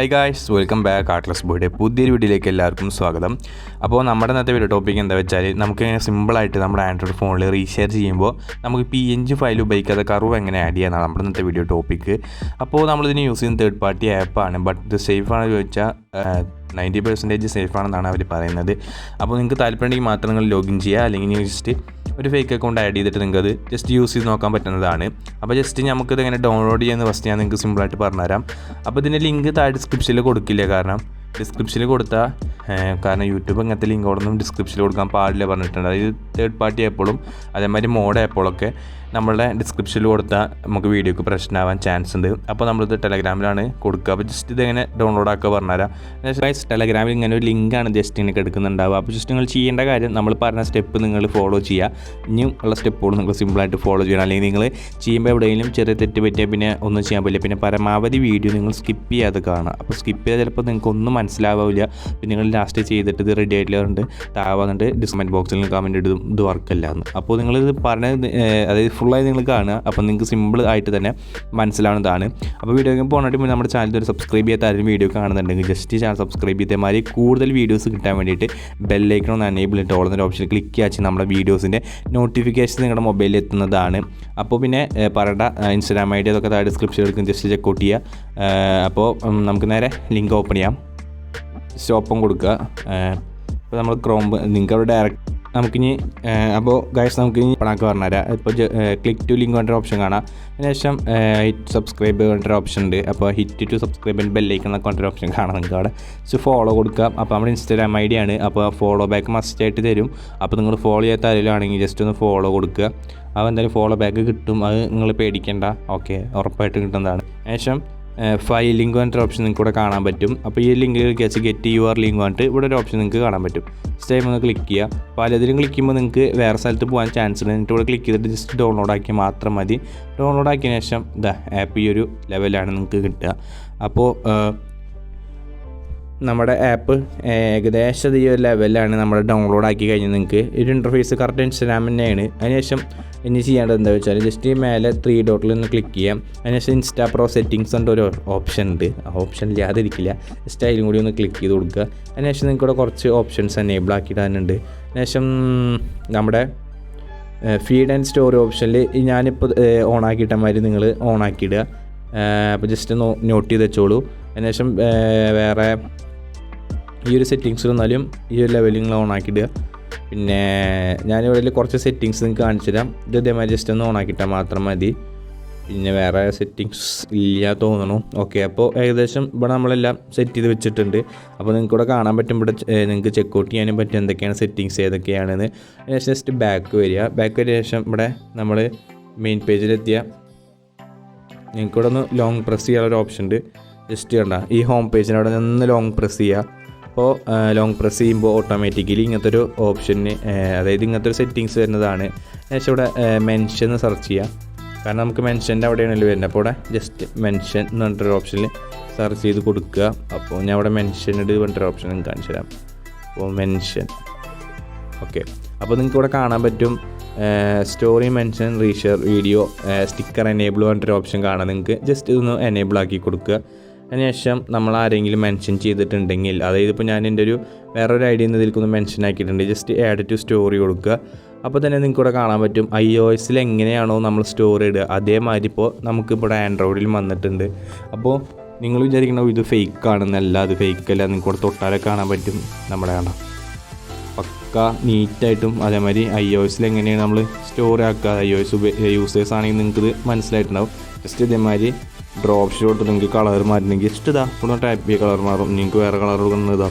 Hi guys, welcome back. Artless ബോയുടെ പുതിയൊരു വീഡിയോയിലേക്ക് എല്ലാവർക്കും സ്വാഗതം. അപ്പോൾ നമ്മുടെ ഇന്നത്തെ വീഡിയോ ടോപ്പിക് എന്താ വെച്ചാൽ, നമുക്ക് സിമ്പിളായിട്ട് നമ്മുടെ ആൻഡ്രോയിഡ് ഫോണിൽ റീചാർജ് ചെയ്യുമ്പോൾ നമുക്ക് PNG ഫയൽ ഉപയോഗിക്കാതെ കർവ് എങ്ങനെ ആഡ് ചെയ്യാനാണ് നമ്മുടെ ഇന്നത്തെ വീഡിയോ ടോപ്പിക്ക്. അപ്പോൾ നമ്മളിതിന് യൂസ് ചെയ്യുന്ന തേർഡ് പാർട്ടി ആപ്പാണ്. ബട്ട് ഇത് സേഫാണെന്ന് ചോദിച്ചാൽ 90% സേഫാണെന്നാണ് അവർ പറയുന്നത്. അപ്പോൾ നിങ്ങൾക്ക് താല്പര്യമുണ്ടെങ്കിൽ മാത്രം നിങ്ങൾ ലോഗിൻ ചെയ്യുക, അല്ലെങ്കിൽ ജസ്റ്റ് ഒരു ഫേക്ക് അക്കൗണ്ട് ആഡ് ചെയ്തിട്ട് നിങ്ങൾക്ക് അത് ജസ്റ്റ് യൂസ് ചെയ്ത് നോക്കാൻ പറ്റുന്നതാണ്. അപ്പോൾ ജസ്റ്റ് നമുക്കിത് എങ്ങനെ ഡൗൺലോഡ് ചെയ്യുന്ന ഫസ്റ്റ് ഞാൻ നിങ്ങൾക്ക് സിമ്പിളായിട്ട് പറഞ്ഞുതരാം. അപ്പോൾ ഇതിൻ്റെ ലിങ്ക് താഴെ ഡിസ്ക്രിപ്ഷനിൽ കൊടുക്കില്ല, ഡിസ്ക്രിപ്ഷനിൽ കൊടുത്താൽ കാരണം യൂട്യൂബ് അങ്ങനത്തെ ലിങ്കോടൊന്നും ഡിസ്ക്രിപ്ഷനിൽ കൊടുക്കാൻ പാടില്ല പറഞ്ഞിട്ടുണ്ട്. അതായത് തേർഡ് പാർട്ടി ആപ്പുകളും അതേമാതിരി മോഡ് ആപ്പുകളൊക്കെ നമ്മളുടെ ഡിസ്ക്രിപ്ഷനിൽ കൊടുത്താൽ നമുക്ക് വീഡിയോക്ക് പ്രശ്നമാവാൻ ചാൻസ് ഉണ്ട്. അപ്പോൾ നമ്മളിത് ടെലഗ്രാമിലാണ് കൊടുക്കുക. അപ്പോൾ ജസ്റ്റ് ഇതെങ്ങനെ ഡൗൺലോഡ് ആക്കുക പറഞ്ഞുതരാം. ടെലഗ്രാമിൽ ഇങ്ങനെ ഒരു ലിങ്കാണ് ജസ്റ്റ് ഇങ്ങനെ എടുക്കുന്നുണ്ടാവുക. അപ്പോൾ ജസ്റ്റ് നിങ്ങൾ ചെയ്യേണ്ട കാര്യം, നമ്മൾ പറഞ്ഞ സ്റ്റെപ്പ് നിങ്ങൾ ഫോളോ ചെയ്യുക. ഇനിയും ഉള്ള സ്റ്റെപ്പുകൾ നിങ്ങൾ സിമ്പിളായിട്ട് ഫോളോ ചെയ്യണം. അല്ലെങ്കിൽ നിങ്ങൾ ചെയ്യുമ്പോൾ എവിടെയെങ്കിലും ചെറിയ തെറ്റ് പറ്റിയാൽ പിന്നെ ഒന്നും ചെയ്യാൻ പറ്റില്ല. പിന്നെ പരമാവധി വീഡിയോ നിങ്ങൾ സ്കിപ്പ് ചെയ്യാതെ കാണുക. അപ്പോൾ സ്കിപ്പ് ചെയ്താൽ ചിലപ്പോൾ നിങ്ങൾക്ക് ഒന്നും മനസ്സിലാവില്ല. പിന്നെ നിങ്ങൾ ലാസ്റ്റ് ചെയ്തിട്ട് ഇത് റെഡി ആയിട്ടുള്ളവരുണ്ട് താവാന്നിട്ട് ഡിസ്കമെൻറ്റ് ബോക്സിൽ കമൻറ്റ് ഇടും ഇത് വർക്കല്ല എന്ന്. അപ്പോൾ നിങ്ങളിത് പറഞ്ഞത് അതായത് ഫുള്ളായി നിങ്ങൾ കാണുക. അപ്പോൾ നിങ്ങൾക്ക് സിമ്പിൾ ആയിട്ട് തന്നെ മനസ്സിലാവുന്നതാണ്. അപ്പോൾ വീഡിയോ പോകണമെങ്കിൽ മുന്നേ നമ്മുടെ ചാനൽ ഒരു സബ്സ്ക്രൈബ് ചെയ്യാത്ത ആരും വീഡിയോ കാണുന്നുണ്ടെങ്കിൽ ജസ്റ്റ് ചാനൽ സബ്സ്ക്രൈബ് ചെയ്ത മാതിരി കൂടുതൽ വീഡിയോസ് കിട്ടാൻ വേണ്ടിയിട്ട് ബെല്ലൈക്കൺ ഒന്ന് എനേബിൾ ഇട്ട് ഓൾ എന്നൊരു ഓപ്ഷൻ ക്ലിക്ക് ചെയ്യാച്ച് നമ്മുടെ വീഡിയോസിൻ്റെ നോട്ടിഫിക്കേഷൻ നിങ്ങളുടെ മൊബൈലിൽ എത്തുന്നതാണ്. അപ്പോൾ പിന്നെ പറയേണ്ട ഇൻസ്റ്റാഗ്രാം ID അതൊക്കെ താഴെ ഡിസ്ക്രിപ്ഷനിൽ എടുക്കും, ജസ്റ്റ് ചെക്കൗട്ട് ചെയ്യുക. അപ്പോൾ നമുക്ക് നേരെ ലിങ്ക് ഓപ്പൺ ചെയ്യാം. ഓപ്പൺ കൊടുക്കുക. ഇപ്പോൾ നമ്മൾ നിങ്ങൾക്ക് അവിടെ ഡയറക്റ്റ് നമുക്കിനി അപ്പോൾ ഗൈസ് നമുക്കിനി പണക്ക് പറഞ്ഞുതരാം. ഇപ്പോൾ ക്ലിക്ക് ടു ലിങ്ക് പറഞ്ഞൊരു ഓപ്ഷൻ കാണാം. അതിനുശേഷം ഹിറ്റ് സബ്സ്ക്രൈബ് പറഞ്ഞൊരു ഓപ്ഷൻ ഉണ്ട്. അപ്പോൾ hit to subscribe and bell icon എന്നൊക്കെ പറഞ്ഞൊരു ഓപ്ഷൻ കാണാം നിങ്ങൾക്ക് അവിടെ. സോ ഫോളോ കൊടുക്കാം. അപ്പോൾ നമ്മുടെ ഇൻസ്റ്റാഗ്രാം ID ആണ്. അപ്പോൾ ഫോളോ ബാക്ക് മസ്റ്റായിട്ട് തരും. അപ്പോൾ നിങ്ങൾ ഫോളോ ചെയ്യാത്ത ആരെങ്കിലും ജസ്റ്റ് ഒന്ന് ഫോളോ കൊടുക്കുക. അപ്പോൾ എന്തായാലും ഫോളോ ബാക്ക് കിട്ടും, അത് നിങ്ങൾ പേടിക്കേണ്ട. ഓക്കെ, ഉറപ്പായിട്ട് കിട്ടുന്നതാണ്. ശേഷം ഫയൽ ലിങ്ക് പറഞ്ഞിട്ട് ഓപ്ഷൻ നിങ്ങൾക്ക് ഇവിടെ കാണാൻ പറ്റും. അപ്പോൾ ഈ ലിങ്കിൽ ക്ലിക്ക് വെച്ച് ഗെറ്റ് യുവർ ലിങ്ക് പറഞ്ഞിട്ട് ഇവിടെ ഒരു ഓപ്ഷൻ നിങ്ങൾക്ക് കാണാൻ പറ്റും. സ്റ്റൈം ഒന്ന് ക്ലിക്ക് ചെയ്യുക. പലതിലും ക്ലിക്ക് ചെയ്യുമ്പോൾ നിങ്ങൾക്ക് വേറെ സ്ഥലത്ത് പോകാൻ ചാൻസ് ഉണ്ട്. എന്നിട്ട് ഇവിടെ ക്ലിക്ക് ചെയ്തിട്ട് ജസ്റ്റ് ഡൗൺലോഡ് ആക്കിയാൽ മാത്രം മതി. ഡൗൺലോഡ് ആക്കിയതിന് ശേഷം ആപ്പ് ഈ ഒരു ലെവലാണ് നിങ്ങൾക്ക് കിട്ടുക. അപ്പോൾ നമ്മുടെ ആപ്പ് ഏകദേശം ഈ ഒരു ലെവലിലാണ് നമ്മൾ ഡൗൺലോഡ് ആക്കി കഴിഞ്ഞാൽ നിങ്ങൾക്ക് ഒരു ഇൻ്റർഫേസ് കറക്റ്റ് ഇൻസ്റ്റാഗ്രാം തന്നെയാണ്. അതിനുശേഷം ഇനി ചെയ്യേണ്ടത് എന്താ വെച്ചാൽ ജസ്റ്റ് ഈ മേലെ 3 ഡോട്ടിൽ ഒന്ന് ക്ലിക്ക് ചെയ്യാം. അതിനുശേഷം ഇൻസ്റ്റാപ്രോ സെറ്റിങ്സ് ഉണ്ട് ഒരു ഓപ്ഷൻ ഉണ്ട്. ആ ഓപ്ഷൻ ഇല്ലാതിരിക്കില്ല. ജസ്റ്റ് അതിലും കൂടി ഒന്ന് ക്ലിക്ക് ചെയ്ത് കൊടുക്കുക. അതിനുശേഷം നിങ്ങൾക്ക് ഇവിടെ കുറച്ച് ഓപ്ഷൻസ് എനേബിൾ ആക്കിയിടാനുണ്ട്. അതിനുശേഷം നമ്മുടെ ഫീഡ് ആൻഡ് സ്റ്റോറി ഓപ്ഷനിൽ ഞാനിപ്പോൾ ഓൺ ആക്കിയിട്ട മാതിരി നിങ്ങൾ ഓൺ ആക്കിയിടുക. അപ്പോൾ ജസ്റ്റ് നോട്ട് ചെയ്ത് വെച്ചോളൂ. അതിനുശേഷം വേറെ ഈ ഒരു സെറ്റിങ്സ് വന്നാലും ഈ ഒരു ലെവലിൽ നിങ്ങൾ ഓൺ ആക്കിയിടുക. പിന്നെ ഞാനിവിടെ കുറച്ച് സെറ്റിങ്സ് നിങ്ങൾക്ക് കാണിച്ചു തരാം. ഇത് ഇതേമാതിരി ജസ്റ്റ് ഒന്ന് ഓൺ ആക്കിയിട്ടാൽ മാത്രം മതി. പിന്നെ വേറെ സെറ്റിങ്സ് ഇല്ല തോന്നണു. ഓക്കെ, അപ്പോൾ ഏകദേശം ഇവിടെ നമ്മളെല്ലാം സെറ്റ് ചെയ്ത് വെച്ചിട്ടുണ്ട്. അപ്പോൾ നിങ്ങൾക്ക് ഇവിടെ കാണാൻ പറ്റും. ഇവിടെ നിങ്ങൾക്ക് ചെക്കൗട്ട് ചെയ്യാനും പറ്റും എന്തൊക്കെയാണ് സെറ്റിങ്സ് ഏതൊക്കെയാണെന്ന്. ജസ്റ്റ് ബാക്ക് വരിക ശേഷം ഇവിടെ നമ്മൾ മെയിൻ പേജിലെത്തിയ നിങ്ങൾക്കിവിടെ ഒന്ന് ലോങ് പ്രസ് ചെയ്യാനൊരു ഓപ്ഷൻ ഉണ്ട്. ജസ്റ്റ് കണ്ട ഈ ഹോം പേജിനവിടെ നിന്ന് ലോങ് പ്രസ് ചെയ്യുക. അപ്പോൾ ലോങ് പ്രസ് ചെയ്യുമ്പോൾ ഓട്ടോമാറ്റിക്കലി ഇങ്ങനത്തെ ഒരു ഓപ്ഷന് അതായത് ഇങ്ങനത്തെ ഒരു സെറ്റിങ്സ് വരുന്നതാണ്. ഏകദേശം ഇവിടെ മെൻഷൻ സെർച്ച് ചെയ്യുക. കാരണം നമുക്ക് മെൻഷൻ്റെ അവിടെയാണല്ലോ വരുന്നത്. അപ്പോൾ ഇവിടെ ജസ്റ്റ് മെൻഷൻ എന്ന് പറഞ്ഞിട്ടൊരു ഓപ്ഷനിൽ സെർച്ച് ചെയ്ത് കൊടുക്കുക. അപ്പോൾ ഞാൻ അവിടെ മെൻഷൻ ഇട് പറഞ്ഞിട്ടൊരു ഓപ്ഷൻ നിങ്ങൾക്ക് കാണിച്ചു തരാം. അപ്പോൾ മെൻഷൻ ഓക്കെ. അപ്പോൾ നിങ്ങൾക്ക് ഇവിടെ കാണാൻ പറ്റും story mention reshare video sticker enable പറഞ്ഞിട്ടൊരു ഓപ്ഷൻ കാണാം. നിങ്ങൾക്ക് ജസ്റ്റ് ഇതൊന്ന് എനേബിൾ ആക്കി കൊടുക്കുക. അതിനുശേഷം നമ്മൾ ആരെങ്കിലും മെൻഷൻ ചെയ്തിട്ടുണ്ടെങ്കിൽ, അതായത് ഇപ്പോൾ ഞാൻ എൻ്റെ വേറൊരു ഐഡിയ ഇതിൽക്കൊന്ന് മെൻഷൻ ആക്കിയിട്ടുണ്ട്. ജസ്റ്റ് ആഡ് ടു സ്റ്റോറി കൊടുക്കുക. അപ്പോൾ തന്നെ നിങ്ങൾക്ക് ഇവിടെ കാണാൻ പറ്റും iOS എങ്ങനെയാണോ നമ്മൾ സ്റ്റോറി ഇടുക അതേമാതിരി ഇപ്പോൾ നമുക്കിവിടെ ആൻഡ്രോയിഡിലും വന്നിട്ടുണ്ട്. അപ്പോൾ നിങ്ങൾ വിചാരിക്കണോ ഇത് ഫേക്ക് ആണെന്നല്ല, അത് ഫേക്കല്ല. നിങ്ങൾക്ക് ഇവിടെ തൊട്ടാലെ കാണാൻ പറ്റും നമ്മുടെ കാണാം പക്ക നീറ്റായിട്ടും. അതേമാതിരി iOS എങ്ങനെയാണ് നമ്മൾ സ്റ്റോറി ആക്കുക, iOS യൂസേഴ്സ് ആണെങ്കിൽ നിങ്ങൾക്കിത് മനസ്സിലായിട്ടുണ്ടാവും. ജസ്റ്റ് ഇതേമാതിരി ഡ്രോപ്പ് ഷോട്ട് നിങ്ങൾക്ക് കളർ മാറ്റണമെങ്കിൽ ജസ്റ്റ് ഒന്ന് ടാപ്പ് ചെയ്യുക, കളർ മാറും. നിങ്ങൾക്ക് വേറെ കളർ കൊടുക്കുന്നത്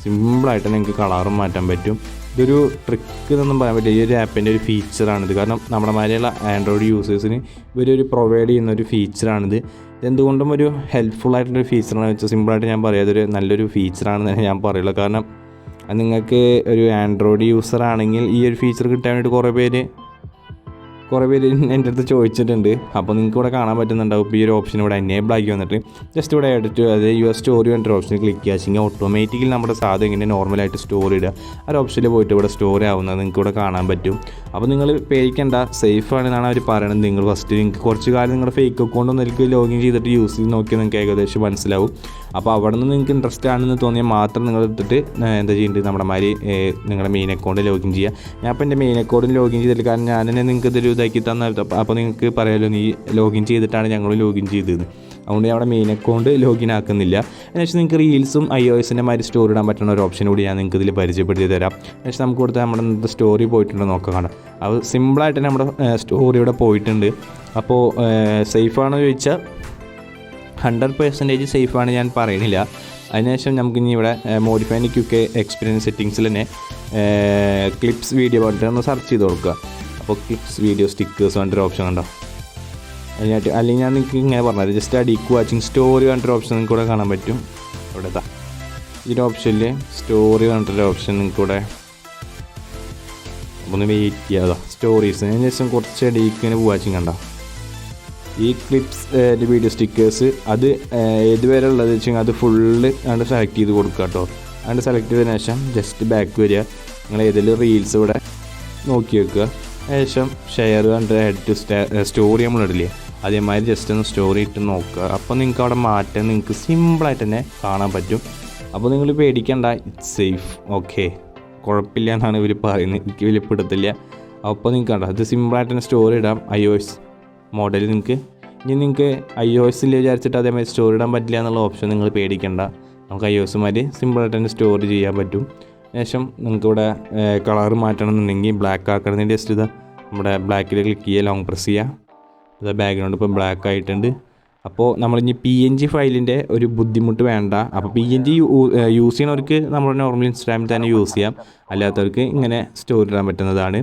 സിമ്പിളായിട്ട് നിങ്ങൾക്ക് കളറും മാറ്റാൻ പറ്റും. ഇതൊരു ട്രിക്ക് എന്നൊന്നും പറയാൻ പറ്റില്ല. ഈ ഒരു ആപ്പിൻ്റെ ഒരു ഫീച്ചറാണിത്. കാരണം നമ്മുടെ മാതിരിയുള്ള ആൻഡ്രോയിഡ് യൂസേഴ്സിന് ഇവരൊരു പ്രൊവൈഡ് ചെയ്യുന്ന ഒരു ഫീച്ചറാണിത്. ഇതെന്തുകൊണ്ടും ഒരു ഹെൽപ്ഫുൾ ആയിട്ടുള്ളൊരു ഫീച്ചറാണെന്ന് വെച്ചാൽ സിമ്പിളായിട്ട് ഞാൻ പറയാം അതൊരു നല്ലൊരു ഫീച്ചറാണെന്ന് തന്നെ ഞാൻ പറയുള്ളൂ. കാരണം നിങ്ങൾക്ക് ഒരു ആൻഡ്രോയിഡ് യൂസർ ആണെങ്കിൽ ഈ ഒരു ഫീച്ചർ കിട്ടാൻ വേണ്ടിയിട്ട് കുറേ പേര് എൻ്റെ അടുത്ത് ചോദിച്ചിട്ടുണ്ട്. അപ്പോൾ നിങ്ങൾക്ക് ഇവിടെ കാണാൻ പറ്റുന്നുണ്ടാവും. ഇപ്പോൾ ഈ ഒരു ഓപ്ഷൻ ഇവിടെ എനേബിൾ ആക്കി വന്നിട്ട് ജസ്റ്റ് ഇവിടെ എഡിറ്റ് അതായത് യുവർ സ്റ്റോറി പറഞ്ഞൊരു ഓപ്ഷനിൽ ക്ലിക്ക് ചെയ്യുക. ഓട്ടോമാറ്റിക്കലി നമ്മുടെ സാധനം ഇങ്ങനെ നോർമലായിട്ട് സ്റ്റോറി ഇടുക. ആ ഒരു ഓപ്ഷനിൽ പോയിട്ട് ഇവിടെ സ്റ്റോറി ആവുന്നത് നിങ്ങൾക്ക് ഇവിടെ കാണാൻ പറ്റും. അപ്പോൾ നിങ്ങൾ പേടിക്കേണ്ട, സേഫ് ആണെന്നാണ് അവർ പറയുന്നത്. നിങ്ങൾ ഫസ്റ്റ് നിങ്ങൾക്ക് കുറച്ച് കാലം നിങ്ങളുടെ ഫേക്ക് അക്കൗണ്ട് ഒന്നിലേക്ക് ലോഗിൻ ചെയ്തിട്ട് യൂസ് ചെയ്ത് നോക്കിയാൽ നിങ്ങൾക്ക് ഏകദേശം മനസ്സിലാവും. അപ്പോൾ അവിടെ നിന്ന് നിങ്ങൾക്ക് ഇൻട്രസ്റ്റ് ആണെന്ന് തോന്നിയാൽ മാത്രം നിങ്ങൾ എടുത്തിട്ട് എന്താ ചെയ്യുന്നുണ്ട് നമ്മുടെ മാതിരി നിങ്ങളുടെ മെയിൻ അക്കൗണ്ട് ലോഗിൻ ചെയ്യുക. ഞാൻ ഇപ്പോൾ എൻ്റെ മെയിൻ അക്കൗണ്ടിൽ ലോഗിൻ ചെയ്തില്ല, കാരണം ഞാൻ തന്നെ നിങ്ങൾക്ക് ഇതൊരു ഇതാക്കി തന്നാൽ അപ്പോൾ നിങ്ങൾക്ക് പറയാമല്ലോ നീ ലോഗിൻ ചെയ്തിട്ടാണ് ഞങ്ങൾ ലോഗിൻ ചെയ്തത്. അതുകൊണ്ട് ഞാൻ അവിടെ മെയിൻ അക്കൗണ്ട് ലോഗിൻ ആക്കുന്നില്ല. എന്നുവെച്ചാൽ നിങ്ങൾക്ക് റീൽസും iOSൻ്റെ മാതിരി സ്റ്റോറി ഇടാൻ പറ്റുന്ന ഒരു ഓപ്ഷൻ കൂടി ഞാൻ നിങ്ങൾക്ക് ഇതിൽ പരിചയപ്പെടുത്തി തരാം. എന്നുവെച്ചാൽ നമുക്ക് കൊടുത്താൽ നമ്മുടെ ഇന്നത്തെ സ്റ്റോറി പോയിട്ടുണ്ടോ നോക്കാം കാണാം. അത് സിമ്പിളായിട്ട് തന്നെ നമ്മുടെ സ്റ്റോറി ഇവിടെ പോയിട്ടുണ്ട്. അപ്പോൾ സേഫാണോ ചോദിച്ചാൽ 100% സേഫാണ് ഞാൻ പറയണില്ല. അതിനുശേഷം നമുക്കിനി ഇവിടെ മോഡിഫൈ ആൻഡ് ക്വിക്ക് എക്സ്പീരിയൻസ് സെറ്റിങ്സിൽ തന്നെ ക്ലിപ്സ് വീഡിയോ പറഞ്ഞിട്ട് ഒന്ന് സെർച്ച് ചെയ്ത് കൊടുക്കുക. അപ്പോൾ ക്ലിപ്സ് വീഡിയോ സ്റ്റിക്കേഴ്സ് പറഞ്ഞിട്ടൊരു ഓപ്ഷൻ കണ്ടോ അതിനായിട്ട്. അല്ലെങ്കിൽ ഞാൻ നിങ്ങൾക്ക് ഇങ്ങനെ പറഞ്ഞത് ജസ്റ്റ് അഡിക്ക് വാച്ചിങ് സ്റ്റോറി പറഞ്ഞിട്ടൊരു ഓപ്ഷൻ നിങ്ങൾക്ക് ഇവിടെ കാണാൻ പറ്റും. ഇവിടെ ഇതാ ഈ ഒരു ഓപ്ഷനിൽ സ്റ്റോറി പറഞ്ഞിട്ടൊരു ഓപ്ഷൻ നിങ്ങൾക്ക് ഇവിടെ ഒന്ന് വെയിറ്റ് ചെയ്യാതെ സ്റ്റോറീസ് അതിന് ശേഷം കുറച്ച് അഡിക്കിന് വാച്ചിങ് കണ്ടോ. ഈ ക്ലിപ്സ് വീഡിയോ സ്റ്റിക്കേഴ്സ് അത് ഏതുവരെ ഉള്ളത് വെച്ചാൽ അത് ഫുള്ള് കണ്ട് സെലക്ട് ചെയ്ത് കൊടുക്കുക കേട്ടോ. അതുകൊണ്ട് സെലക്ട് ചെയ്തതിന് ശേഷം ജസ്റ്റ് ബാക്ക് വരിക. നിങ്ങൾ ഏതെങ്കിലും റീൽസ് ഇവിടെ നോക്കി വെക്കുക. ശേഷം ഷെയർ കണ്ട് ഹെഡ് ടു സ്റ്റോറി നമ്മളിടില്ലേ, അതേമാതിരി ജസ്റ്റ് ഒന്ന് സ്റ്റോറി ഇട്ട് നോക്കുക. അപ്പോൾ നിങ്ങൾക്ക് അവിടെ മാറ്റം നിങ്ങൾക്ക് സിമ്പിളായിട്ട് തന്നെ കാണാൻ പറ്റും. അപ്പോൾ നിങ്ങൾ പേടിക്കേണ്ട, ഇറ്റ്സ് സേഫ്, ഓക്കെ, കുഴപ്പമില്ല എന്നാണ് ഇവർ പറയുന്നത്. എനിക്ക് വലിയ പിടുത്തില്ല. അപ്പോൾ നിങ്ങൾക്ക് കണ്ടോ ഇത് സിമ്പിളായിട്ട് തന്നെ സ്റ്റോറി ഇടാം. iOS മോഡൽ നിങ്ങൾക്ക് നിങ്ങൾക്ക് iOSൽ വിചാരിച്ചിട്ട് അതേമാതിരി സ്റ്റോറി ഇടാൻ പറ്റില്ല എന്നുള്ള ഓപ്ഷൻ നിങ്ങൾ പേടിക്കേണ്ട. നമുക്ക് iOSമാതിരി സിമ്പിളായിട്ട് തന്നെ സ്റ്റോറി ചെയ്യാൻ പറ്റും. ശേഷം നിങ്ങൾക്കിവിടെ കളർ മാറ്റണമെന്നുണ്ടെങ്കിൽ ബ്ലാക്ക് ആക്കണമെങ്കിൽ ജസ്റ്റ് ഇതാ നമ്മുടെ ബ്ലാക്കിൽ ക്ലിക്ക് ചെയ്യുക, ലോങ് പ്രസ് ചെയ്യുക. ഇത് ബാക്ക്ഗ്രൗണ്ട് ഇപ്പോൾ ബ്ലാക്ക് ആയിട്ടുണ്ട്. അപ്പോൾ നമ്മളിനി PNG ഫയലിൻ്റെ ഒരു ബുദ്ധിമുട്ട് വേണ്ട. അപ്പോൾ PNG യൂസ് ചെയ്യുന്നവർക്ക് നമ്മൾ നോർമൽ ഇൻസ്റ്റാഗ്രാമിൽ തന്നെ യൂസ് ചെയ്യാം, അല്ലാത്തവർക്ക് ഇങ്ങനെ സ്റ്റോറി ഇടാൻ പറ്റുന്നതാണ്.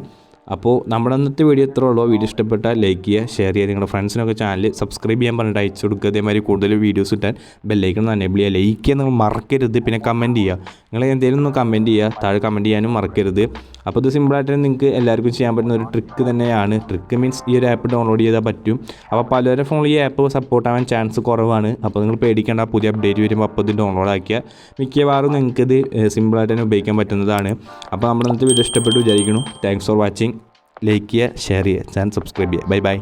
അപ്പോൾ നമ്മുടെ അന്നത്തെ വീഡിയോ ഇത്രേ ഉള്ളൂ. വീഡിയോ ഇഷ്ടപ്പെട്ടാൽ ലൈക്ക് ചെയ്യുക, ഷെയർ ചെയ്യുക, നിങ്ങളുടെ ഫ്രണ്ട്സിനൊക്കെ ചാനൽ സബ്സ്ക്രൈബ് ചെയ്യാൻ പറഞ്ഞിട്ട് അയച്ചു കൊടുക്കുക. അതേമാതിരി കൂടുതൽ വീഡിയോസ് കിട്ടാൻ ബെല്ലൈക്കൺ ഒന്ന് എനേബിൾ ചെയ്യുക. ലൈക്ക് ചെയ്യാൻ നിങ്ങൾ മറക്കരുത്. പിന്നെ കമൻറ്റ് ചെയ്യുക, നിങ്ങൾ എന്തെങ്കിലും ഒന്ന് കമൻറ്റ് ചെയ്യുക, താഴെ കമൻറ്റ് ചെയ്യാനും മറക്കരുത്. അപ്പോൾ ഇത് സിമ്പിളായിട്ട് നിങ്ങൾക്ക് എല്ലാവർക്കും ചെയ്യാൻ പറ്റുന്ന ഒരു ട്രിക്ക് തന്നെയാണ്. ട്രിക്ക് മീൻസ് ഈ ഒരു ആപ്പ് ഡൗൺലോഡ് ചെയ്താൽ പറ്റും. അപ്പോൾ പലരുടെ ഫോണിൽ ഈ ആപ്പ് സപ്പോർട്ട് ആവാൻ ചാൻസ് കുറവാണ്. അപ്പോൾ നിങ്ങൾ പേടിക്കേണ്ട, പുതിയ അപ്ഡേറ്റ് വരുമ്പോൾ അപ്പോൾ ഇത് ഡൗൺലോഡ് ആക്കിയാൽ മിക്കവാറും നിങ്ങൾക്കിത് സിമ്പിളായിട്ട് തന്നെ ഉപയോഗിക്കാൻ പറ്റുന്നതാണ്. അപ്പോൾ നമ്മുടെ ഇന്നത്തെ വീഡിയോ ഇഷ്ടപ്പെട്ടു വിചാരിക്കുന്നു. Thanks for watching. ലൈക്ക് ചെയ്യുക, ഷെയർ ചെയ്യുക, ചാനൽ സബ്സ്ക്രൈബ് ചെയ്യുക. Bye bye.